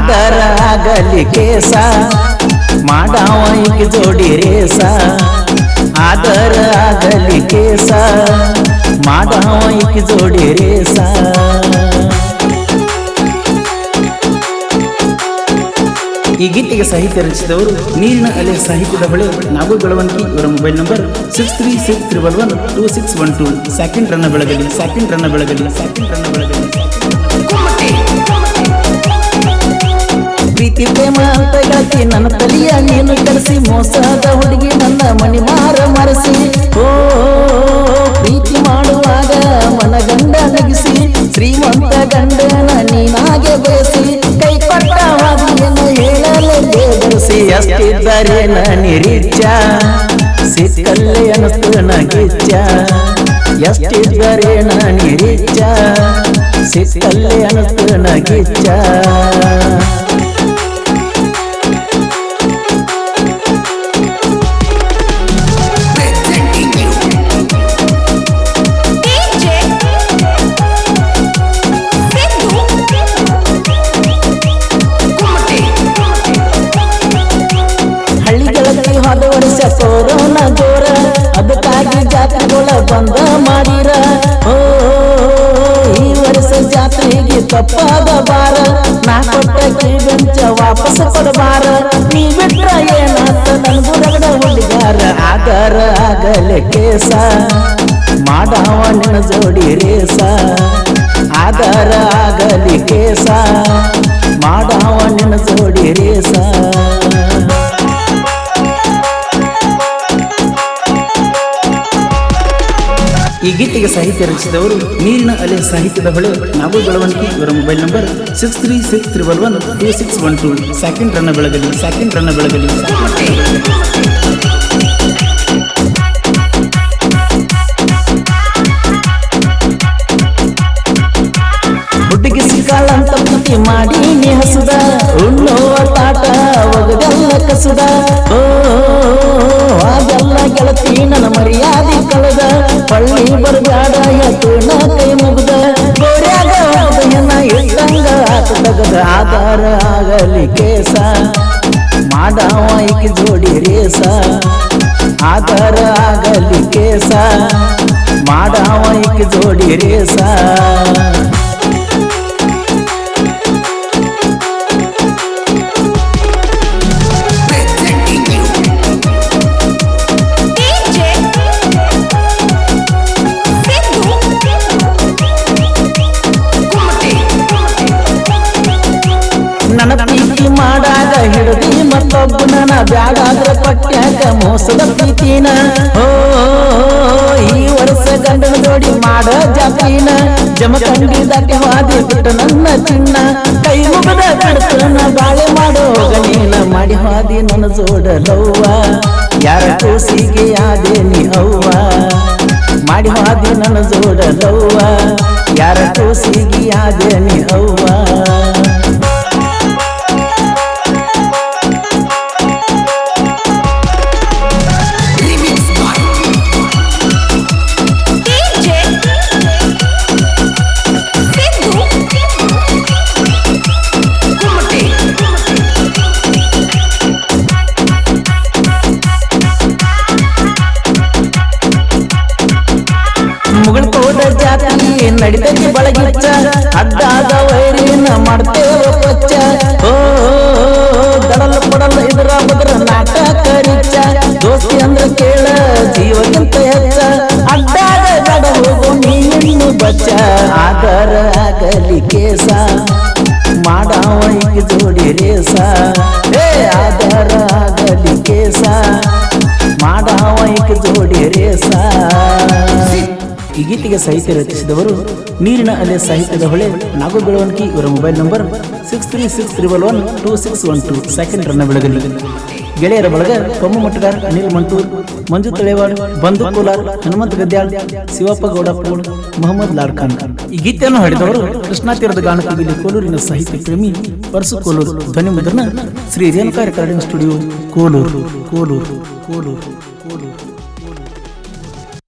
ಆದರ ಆಗಲಿ ಕೇಸ ಮಾಡಾವ ಈಗ ಜೋಡಿ ರೇಸ ಆದರ ಆಗಲಿ ಕೇಸ ಮಾಡಾವ ಈಗ ಜೋಡಿ ರೇಸ ಈ ಗೀತೆಗೆ ಸಾಹಿತ್ಯ ರಚಿಸಿದವರು ನೀರಿನ ಅಲೆ ಸಾಹಿತ್ಯದ ಹೊಳೆ ನಾಗು ಬೆಳವಣಿಗೆ. ಇವರ ಮೊಬೈಲ್ ನಂಬರ್ 636112 ಸೆಕೆಂಡ್ ರನ್ನ ಬೆಳಗಲಿ ಸೆಕೆಂಡ್ ರನ್ನ ಬೆಳಗಲಿ ಸೆಕೆಂಡ್ ರನ್ನ ಬೆಳಗಲಿ. ಪ್ರೀತಿ ಪ್ರೇಮ ಅಂತ ಗೆಳತಿ ನನ್ನ ತಲಿಯ ನೀನು ಕರೆಸಿ ಮೋಸದ ಹುಡುಗಿ ನನ್ನ ಮನಿ ಮರೆಸಿ ಓ ಪ್ರೀತಿ ಮಾಡುವಾಗ ಮನಗಂಡ ನಗಿಸಿ ಶ್ರೀಮಂತ ಗಂಡನ ನೀನಾಗೆ ಬಯಸಿ ಕೈ ಕೊಟ್ಟವಾದಿಯನ್ನು ಹೇಳಲು ಬೇದರಿಸಿ ಅಷ್ಟಿದ್ದರೆ ನಿರೀಚ ಸಿಕ್ಕಲ್ಲೇ ಅನಸ್ತು ನಗಿಚ್ಚ ಎಷ್ಟಿದ್ದರೆ ನಿರೀಚ ಸಿಕ್ಕಲ್ಲೇ ಅನಸ್ತು ನಗಿಚ್ಚ ಹೋದ ವರ್ಷ ಕೊರೋನಾ ಜೋರ ಅದಕ್ಕಾಗಿ ಜಾತ್ರೆಗಳ ಬಂದ ಮಾಡಿರ ಓ ಈ ವರ್ಷ ಜಾತ್ರೆಗೆ ತಪ್ಪಾದ ಬಾರ ನಾ ಕೊಟ್ಟ ಕಿವಿಂಚ ವಾಪಸ್ ಕೊಡಬಾರ ನೀ ಬಿಟ್ರ ಏನಾತ ನನ್ಗೂ ರಗಡ ಹುಡುಗಾರ ಆದರ ಆಗಲೆ ಕೇಸ ಮಾಡಾವ ನಿನ್ನ ಜೋಡಿ ರೇಸ ಆದರ ಆಗಲಿ ಕೇಸ ಮಾಡಾವ ನಿನ್ನ ಜೋಡಿ ರೇಸ ಈ ಗೀತೆಗೆ ಸಾಹಿತ್ಯ ರಚಿಸಿದವರು ನೀರಿನ ಅಲೆ ಸಾಹಿತ್ಯದ ಹೊಳೆ ನಾಗು ಬೆಳವಣಿಗೆ. ಇವರ ಮೊಬೈಲ್ ನಂಬರ್ 636112 ಸೆಕೆಂಡ್ ರನ್ನ ಬೆಳಗಲಿ ಸೆಕೆಂಡ್ ರನ್ನ ಬೆಳಗಲಿ. ಹುಡುಗಿ ಸಿಕ್ಕಾಳಂತ ಪ್ರೀತಿ ಮಾಡಿ ನೀ ಹಸುದ ಉಣ್ಣುವ ತಾಟ ಒಗದೆಲ್ಲ ಕಸುದ ಓ ಅದೆಲ್ಲ ಗೆಳತಿ ನನ್ನ ಮರ್ಯಾದೆ ಕಳೆದ ಪಳ್ಳಿ ಬರಬ್ಯಾಡ ಎತ್ತುನ ಕೈ ಮುಗ್ದ ಗೋರ್ಯಾಗ ಹೃದಯನ ಇಟ್ಟಂಗ ಆತ ತಗದ ಆಧಾರ ಆಗಲಿ ಕೇಸ ಮಾಡಾವ ಈಕ ಜೋಡಿ ರೇಸ ಆಧಾರ ಆಗಲಿ ಕೇಸ ಮಾಡಾವ ಈಕ ಜೋಡಿ ರೇಸ ನನ್ನ ಪ್ರೀತಿ ಮಾಡಾಗ ಹಿಡಿದಿ ಮತ್ತೊಬ್ಬನ ಬ್ಯಾಡಾದ್ರ ಪಟ್ಯಾಗ ಮೋಸದ ಪ್ರೀತಿನ ಓ ಈ ವರ್ಷ ಗಂಡನ ಜೋಡಿ ಮಾಡ ಜಾತ್ರಿನ ಜಮಖಂಡಿ ದಾಟಿ ಹಾದಿ ಬಿಟ್ಟು ನನ್ನ ಚಿನ್ನ ಕೈ ಮುಗದ ಕಡ್ತನ ಬಾಳೆ ಮಾಡೋ ನೀನ ಮಾಡಿ ಹಾದಿ ನನ್ನ ಜೋಡಲವ್ವ ಯಾರ ಕೂಸಿಗೆ ಆದೆ ನೀ ಅವ್ವ ಮಾಡಿ ಹಾದಿ ನನ್ನ ಜೋಡಲವ್ವ ಯಾರ ಕೂಸಿಗೆ ಆದೆ ನೀ ಅವ್ವ ಮುಗಳಕೋಟ ಜಾತಿ ನಡಿತೈತಿ ಬಳಗಿಚ್ಚ ಅಡ್ಡಾದ ವೈರಿನ ಮಾಡ್ತೇವ ಪಚ್ಚ ಓ ದಡಲ ಪಡಲ ಇದ್ರ ಬದ್ರ ನಾಟಕ ರಿಚ್ಚ ದೋಸ್ತಿ ಅಂದ್ರ ಕೇಳ ಜೀವಕ್ಕಿಂತ ಹೆಚ್ಚ ಅಡ್ಡಾದ ದಡ ಹೋಗು ನೀನು ಬಚ್ಚ ಆದರ ಆಗಲಿ ಕೇಸ ಮಾಡಾವ ಈಕ ಜೋಡಿ ರೇಸ ಏ ಆದರ ಆಗಲಿ ಕೇಸ ಮಾಡಾವ ಈಕ ಜೋಡಿ ರೇಸ. ಈ ಗೀತೆಗೆ ಸಾಹಿತ್ಯ ರಚಿಸಿದವರು ನೀರಿನ ಅಲೆ ಸಾಹಿತ್ಯದ ಹೊಳೆ ನಾಗು ಬೆಳವಣಿಗೆ. ಇವರ ಮೊಬೈಲ್ ನಂಬರ್ 636112 ಸೆಕೆಂಡ್ ರನ್ನ ಬೆಳಗಲಿ. ಗೆಳೆಯರ ಬಳಗ ಕೊಮ್ಮ ಮಟ್ಟಗಾರ್, ಅನಿಲ್ ಮಂಟೂರ್, ಮಂಜು ತಳೆವಾಡ್, ಬಂಧು ಕೋಲಾರ್, ಹನುಮಂತ ಗದ್ಯಾಳ್, ಶಿವಪ್ಪ ಗೌಡಪ್ಪಗೋಡ್, ಮೊಹಮ್ಮದ್ ಲಾಡ್ಖಾನ್. ಈ ಗೀತೆಯನ್ನು ಹಾಡಿದವರು ಕೃಷ್ಣಾ ತೀರದ ಗಾನಕವಿಲಿ ಕೋಲೂರಿನ ಸಾಹಿತ್ಯ ಪ್ರೇಮಿ ಪರಸು ಕೋಲೂರು. ಧ್ವನಿ ಮುದ್ರಣ ಶ್ರೀ ರೇಣುಕಾ ರೆಕಾರ್ಡಿಂಗ್ ಸ್ಟುಡಿಯೋ ಕೋಲೂರು ಕೋಲೂರು ಕೋಲೂರು ಕೋಲೂರು.